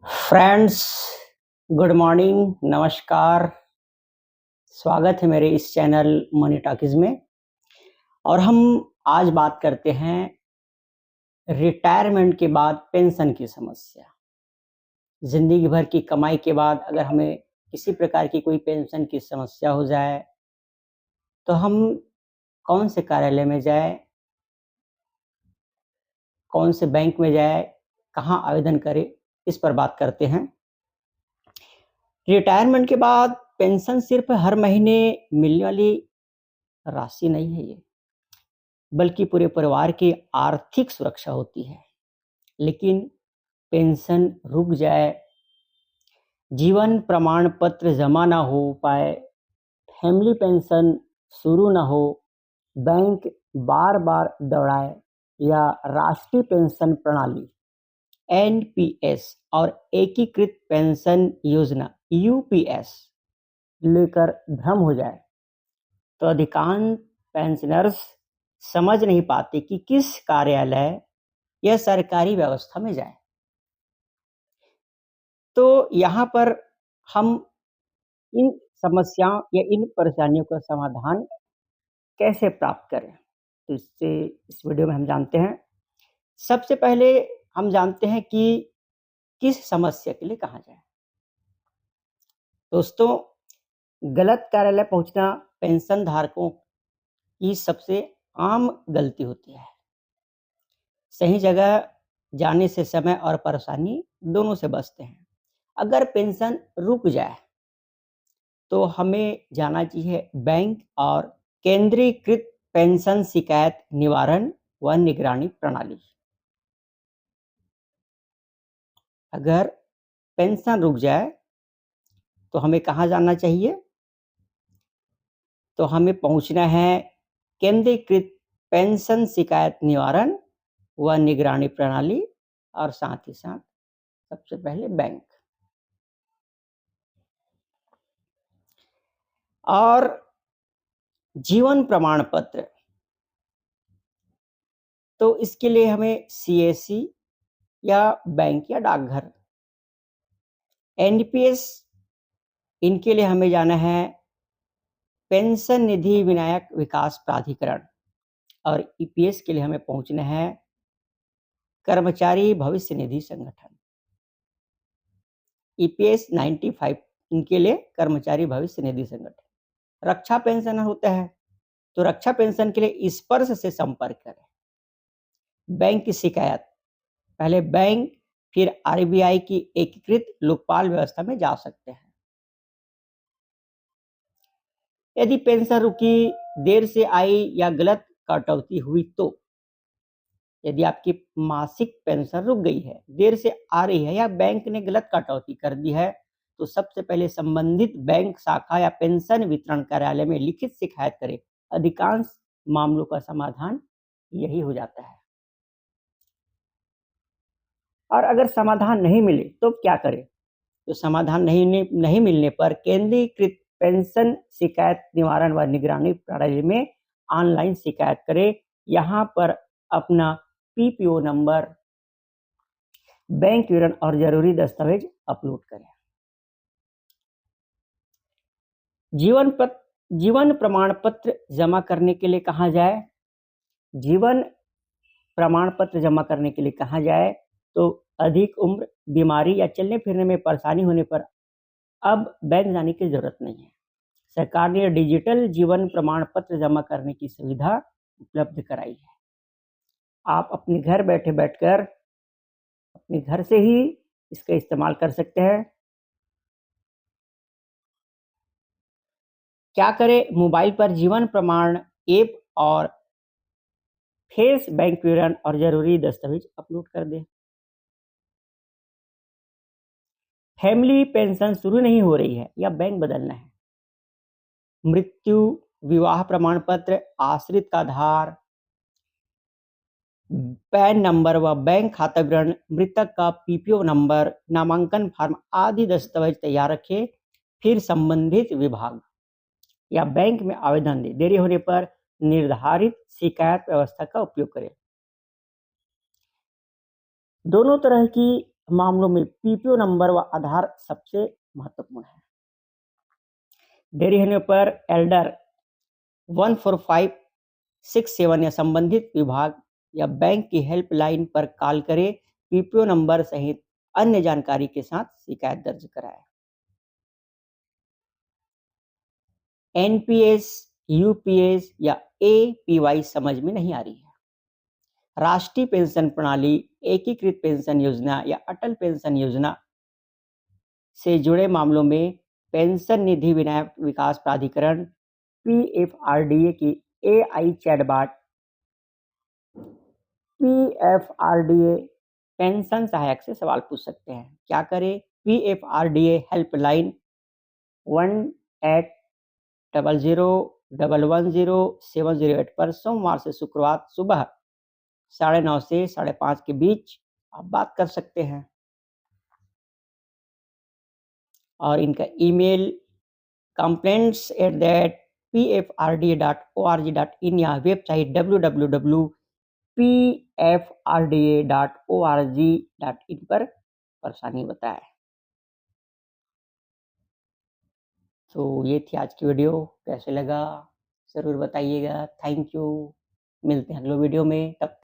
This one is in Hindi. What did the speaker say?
फ्रेंड्स, गुड मॉर्निंग, नमस्कार। स्वागत है मेरे इस चैनल मनी टॉकीज में। और हम आज बात करते हैं रिटायरमेंट के बाद पेंशन की समस्या। जिंदगी भर की कमाई के बाद अगर हमें किसी प्रकार की कोई पेंशन की समस्या हो जाए तो हम कौन से कार्यालय में जाए, कौन से बैंक में जाए, कहाँ आवेदन करें, इस पर बात करते हैं। रिटायरमेंट के बाद पेंशन सिर्फ हर महीने मिलने वाली राशि नहीं है ये, बल्कि पूरे परिवार की आर्थिक सुरक्षा होती है। लेकिन पेंशन रुक जाए, जीवन प्रमाण पत्र जमा ना हो पाए, फैमिली पेंशन शुरू ना हो, बैंक बार बार दौड़ाए या राष्ट्रीय पेंशन प्रणाली एनपीएस और एकीकृत पेंशन योजना यूपीएस लेकर भ्रम हो जाए तो अधिकांश पेंशनर्स समझ नहीं पाते कि किस कार्यालय या सरकारी व्यवस्था में जाए। तो यहाँ पर हम इन समस्याओं या इन परेशानियों का समाधान कैसे प्राप्त करें, तो इस वीडियो में हम जानते हैं। सबसे पहले हम जानते हैं कि किस समस्या के लिए कहाँ जाए। दोस्तों, गलत कार्यालय पहुंचना पेंशन धारकों की सबसे आम गलती होती है। सही जगह जाने से समय और परेशानी दोनों से बचते हैं। अगर पेंशन रुक जाए तो हमें जाना चाहिए बैंक और केंद्रीकृत पेंशन शिकायत निवारण व निगरानी प्रणाली। अगर पेंशन रुक जाए तो हमें कहाँ जाना चाहिए? तो हमें पहुंचना है केंद्रीकृत पेंशन शिकायत निवारण व निगरानी प्रणाली और साथ ही साथ सबसे पहले बैंक। और जीवन प्रमाण पत्र, तो इसके लिए हमें सीएससी या बैंक या डाकघर। एनपीएस, इनके लिए हमें जाना है पेंशन निधि विनायक विकास प्राधिकरण। और ईपीएस के लिए हमें पहुंचना है कर्मचारी भविष्य निधि संगठन। ईपीएस 95, इनके लिए कर्मचारी भविष्य निधि संगठन। रक्षा पेंशन होता है तो रक्षा पेंशन के लिए स्पर्श से संपर्क करें। बैंक की शिकायत, पहले बैंक फिर आरबीआई की एकीकृत लोकपाल व्यवस्था में जा सकते हैं। यदि पेंशन रुकी, देर से आई या गलत कटौती हुई तो यदि आपकी मासिक पेंशन रुक गई है, देर से आ रही है या बैंक ने गलत कटौती कर दी है, तो सबसे पहले संबंधित बैंक शाखा या पेंशन वितरण कार्यालय में लिखित शिकायत करें। अधिकांश मामलों का समाधान यही हो जाता है। और अगर समाधान नहीं मिले तो क्या करें? तो समाधान नहीं मिलने पर केंद्रीकृत पेंशन शिकायत निवारण व निगरानी प्रणाली में ऑनलाइन शिकायत करें। यहाँ पर अपना पीपीओ नंबर, बैंक विवरण और जरूरी दस्तावेज अपलोड करें। जीवन प्रमाण पत्र जमा करने के लिए कहाँ जाए? जीवन प्रमाण पत्र जमा करने के लिए कहाँ जाए? तो अधिक उम्र, बीमारी या चलने फिरने में परेशानी होने पर अब बैंक जाने की जरूरत नहीं है। सरकार ने डिजिटल जीवन प्रमाण पत्र जमा करने की सुविधा उपलब्ध कराई है। आप अपने घर बैठकर अपने घर से ही इसका इस्तेमाल कर सकते हैं। क्या करें? मोबाइल पर जीवन प्रमाण ऐप और फेस बैंक विवरण और जरूरी दस्तावेज अपलोड कर दें। फैमिली पेंशन शुरू नहीं हो रही है या बैंक बदलना है? मृत्यु, विवाह प्रमाण पत्र, आश्रित का आधार, पैन नंबर व बैंक खाता विवरण, मृतक का पीपीओ नंबर, नामांकन फॉर्म आदि दस्तावेज तैयार रखें। फिर संबंधित विभाग या बैंक में आवेदन दें। देरी होने पर निर्धारित शिकायत व्यवस्था का उपयोग करें। दोनों तरह की मामलों में पीपीओ नंबर व आधार सबसे महत्वपूर्ण है। देरी होने पर एल्डर 14567 या संबंधित विभाग या बैंक की हेल्पलाइन पर कॉल करें। पीपीओ नंबर सहित अन्य जानकारी के साथ शिकायत दर्ज कराएं। एनपीएस, यूपीएस या एपीवाई समझ में नहीं आ रही है? राष्ट्रीय पेंशन प्रणाली, एकीकृत पेंशन योजना या अटल पेंशन योजना से जुड़े मामलों में पेंशन निधि विकास प्राधिकरण पीएफआरडीए की एआई चैटबॉट पीएफआरडीए पेंशन सहायक से सवाल पूछ सकते हैं। क्या करें? पीएफआरडीए हेल्पलाइन 1800110708 पर सोमवार से शुक्रवार सुबह 9:30 से 5:30 के बीच आप बात कर सकते हैं। और इनका ईमेल complaints@pfrda.org.in या वेबसाइट www.pfrda.org.in पर परेशानी बताएं। तो ये थी आज की वीडियो। कैसे लगा ज़रूर बताइएगा। Thank you. मिलते हैं अगले वीडियो में। तब